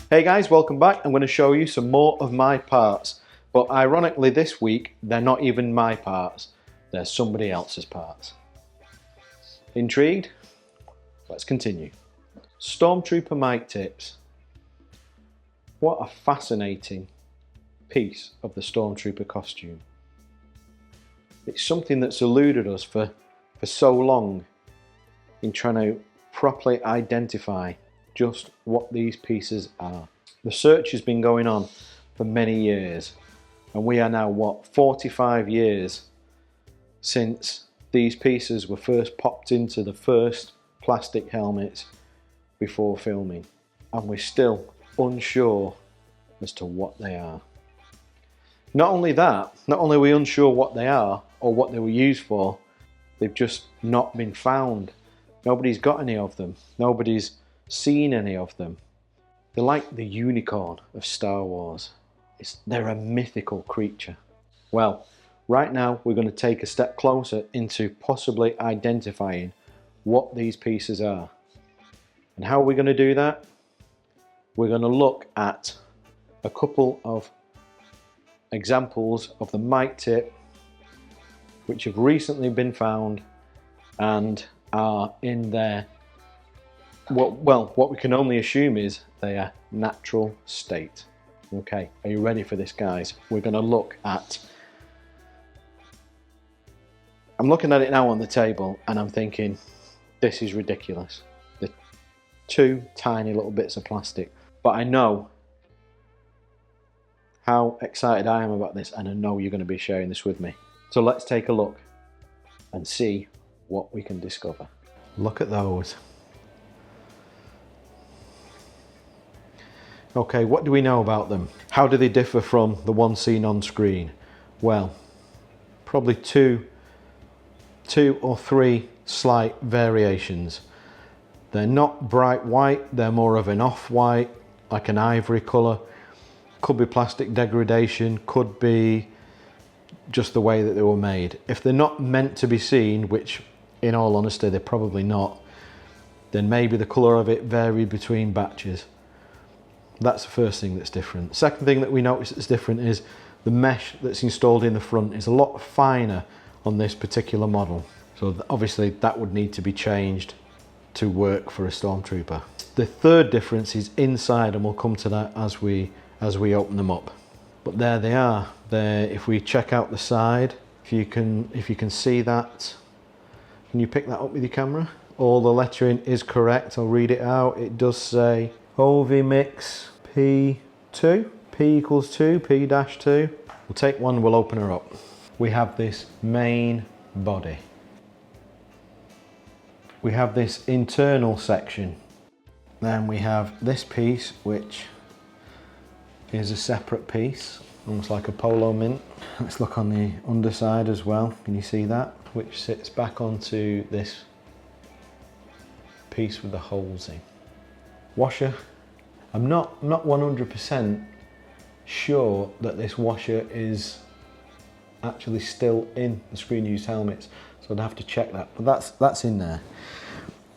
Hey guys, welcome back. I'm going to show you some more of my parts, but ironically this week they're not even my parts, they're somebody else's parts. Intrigued? Let's continue. Stormtrooper mic tips. What a fascinating piece of the Stormtrooper costume. It's something that's eluded us for so long in trying to properly identify just what these pieces are. The search has been going on for many years, and we are now, what, 45 years since these pieces were first popped into the first plastic helmets before filming, and we're still unsure as to what they are. Not only that, not only are we unsure what they are or what they were used for, they've just not been found. Nobody's got any of them. Nobody's seen any of them. They're like the unicorn of Star Wars. They're a mythical creature. Well, right now we're going to take a step closer into possibly identifying what these pieces are. And how are we going to do that? We're going to look at a couple of examples of the mic tip which have recently been found and are in their what we can only assume is their natural state. Okay, are you ready for this, guys? We're going to look at, I'm looking at it now on the table and I'm thinking, this is ridiculous. The two tiny little bits of plastic. But I know how excited I am about this, and I know you're going to be sharing this with me. So let's take a look and see what we can discover. Look at those. Okay, what do we know about them? How do they differ from the one seen on screen? Well, probably two or three slight variations. They're not bright white, they're more of an off-white, like an ivory colour. Could be plastic degradation, could be just the way that they were made. If they're not meant to be seen, which in all honesty they're probably not, then maybe the colour of it varied between batches. That's the first thing that's different. Second thing that we notice that's different is the mesh that's installed in the front is a lot finer on this particular model. So obviously that would need to be changed to work for a Stormtrooper. The third difference is inside, and we'll come to that as we open them up. But there they are. There, if we check out the side, if you can see that, can you pick that up with your camera? All the lettering is correct. I'll read it out. It does say Hovi mix P2, P equals 2, P-2. We'll take one, we'll open her up. We have this main body. We have this internal section. Then we have this piece, which is a separate piece, almost like a polo mint. Let's look on the underside as well. Can you see that? Which sits back onto this piece with the holes in. Washer. I'm not 100% sure that this washer is actually still in the screen used helmets, so I'd have to check that, but that's in there.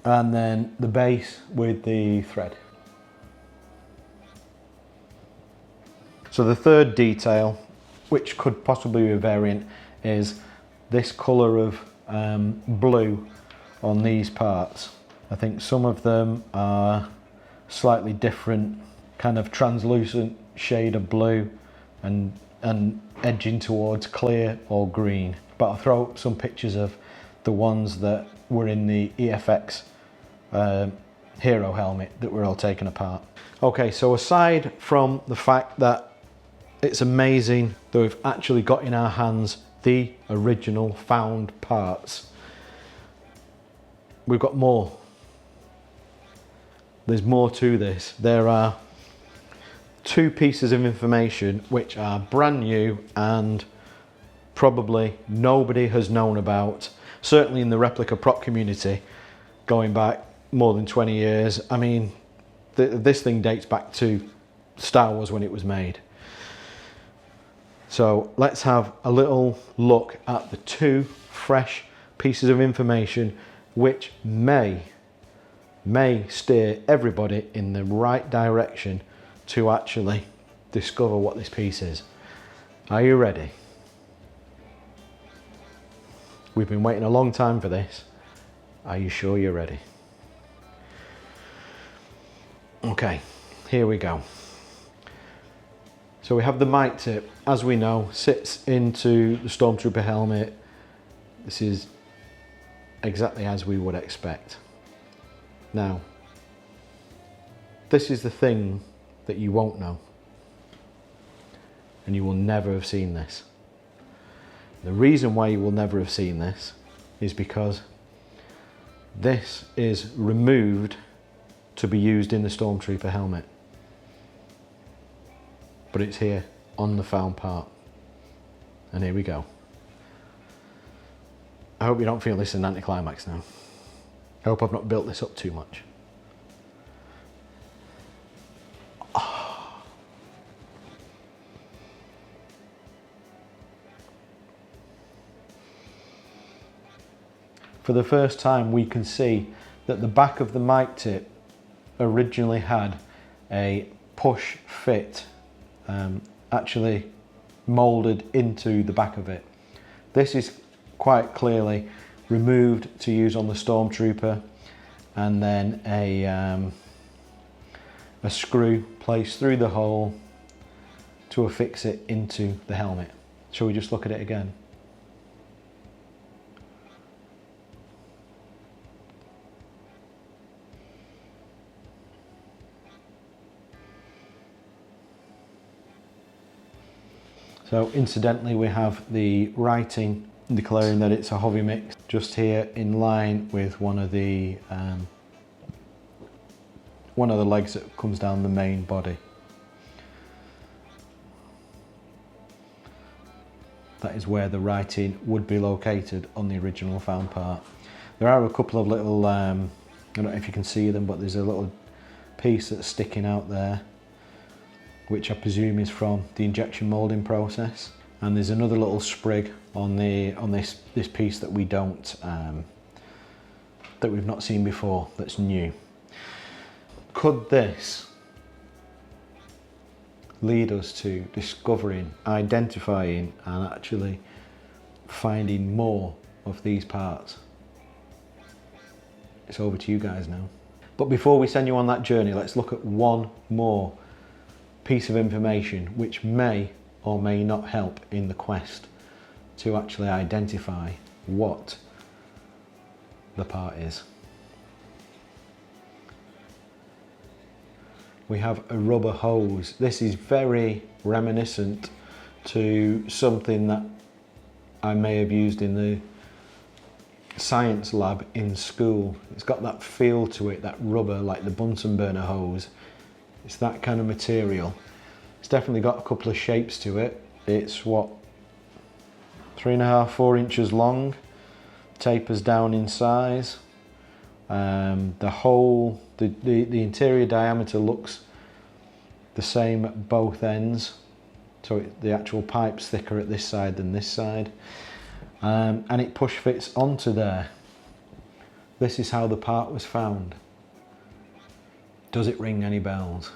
And then the base with the thread. So the third detail, which could possibly be a variant, is this colour of blue on these parts. I think some of them are slightly different, kind of translucent shade of blue and edging towards clear or green. But I'll throw up some pictures of the ones that were in the EFX Hero helmet that were all taken apart. Okay, so aside from the fact that it's amazing that we've actually got in our hands the original found parts, we've got more. There's more to this. There are two pieces of information which are brand new and probably nobody has known about, certainly in the replica prop community, going back more than 20 years. I mean, this thing dates back to Star Wars when it was made. So let's have a little look at the two fresh pieces of information which may steer everybody in the right direction to actually discover what this piece is. Are you ready? We've been waiting a long time for this. Are you sure you're ready? Okay, here we go. So we have the mic tip, as we know, sits into the Stormtrooper helmet. This is exactly as we would expect. Now, this is the thing that you won't know, and you will never have seen this. The reason why you will never have seen this is because this is removed to be used in the Stormtrooper helmet, but it's here on the found part, and here we go. I hope you don't feel this is an anticlimax now. I hope I've not built this up too much. For the first time, we can see that the back of the mic tip originally had a push fit actually moulded into the back of it. This is quite clearly removed to use on the Stormtrooper, and then a screw placed through the hole to affix it into the helmet. Shall we just look at it again? So incidentally, we have the writing declaring that it's a Hovi mix just here in line with one of the legs that comes down the main body. That is where the writing would be located on the original found part. There are a couple of little, I don't know if you can see them, but there's a little piece that's sticking out there, which I presume is from the injection moulding process. And there's another little sprig on this piece that we've not seen before, that's new. Could this lead us to discovering, identifying, and actually finding more of these parts? It's over to you guys now. But before we send you on that journey, let's look at one more piece of information which may or may not help in the quest to actually identify what the part is. We have a rubber hose. This is very reminiscent to something that I may have used in the science lab in school. It's got that feel to it, that rubber, like the Bunsen burner hose. It's that kind of material. It's definitely got a couple of shapes to it. It's what, 3.5, 4 inches long, tapers down in size. The hole, the interior diameter looks the same at both ends. So the actual pipe's thicker at this side than this side. And it push fits onto there. This is how the part was found. Does it ring any bells?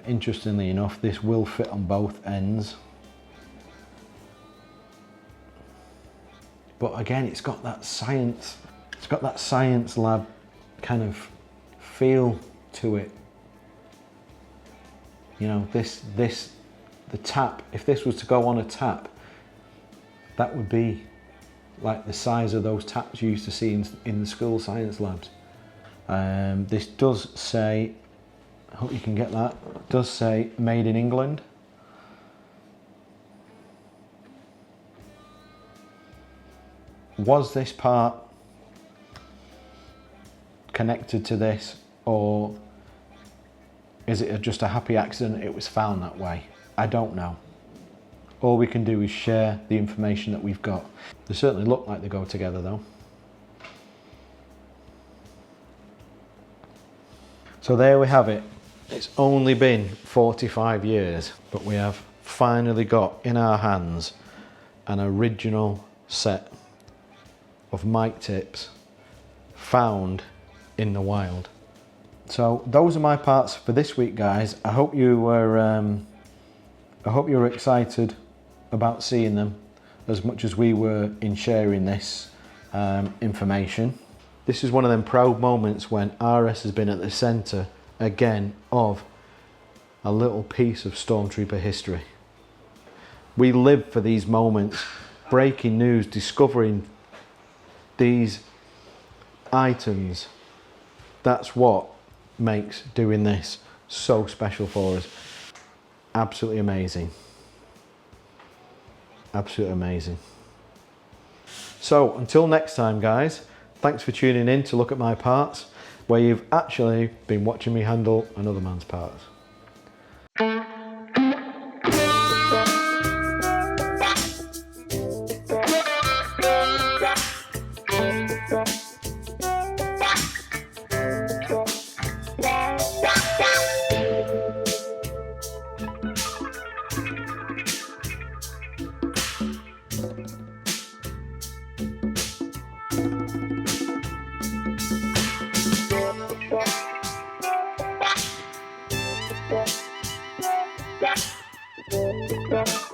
Interestingly enough, this will fit on both ends. But again, it's got that science lab kind of feel to it. You know, the tap, if this was to go on a tap, that would be like the size of those taps you used to see in the school science labs. This does say, I hope you can get that, it does say made in England. Was this part connected to this, or is it just a happy accident it was found that way? I don't know. All we can do is share the information that we've got. They certainly look like they go together though. So there we have it. It's only been 45 years, but we have finally got in our hands an original set of mic tips found in the wild. So those are my parts for this week, guys. I hope you were excited about seeing them as much as we were in sharing this information. This is one of them proud moments when RS has been at the centre again of a little piece of Stormtrooper history. We live for these moments, breaking news, discovering these items. That's what makes doing this so special for us. Absolutely amazing. Absolutely amazing. So until next time, guys, thanks for tuning in to look at my parts, where you've actually been watching me handle another man's parts. Yeah.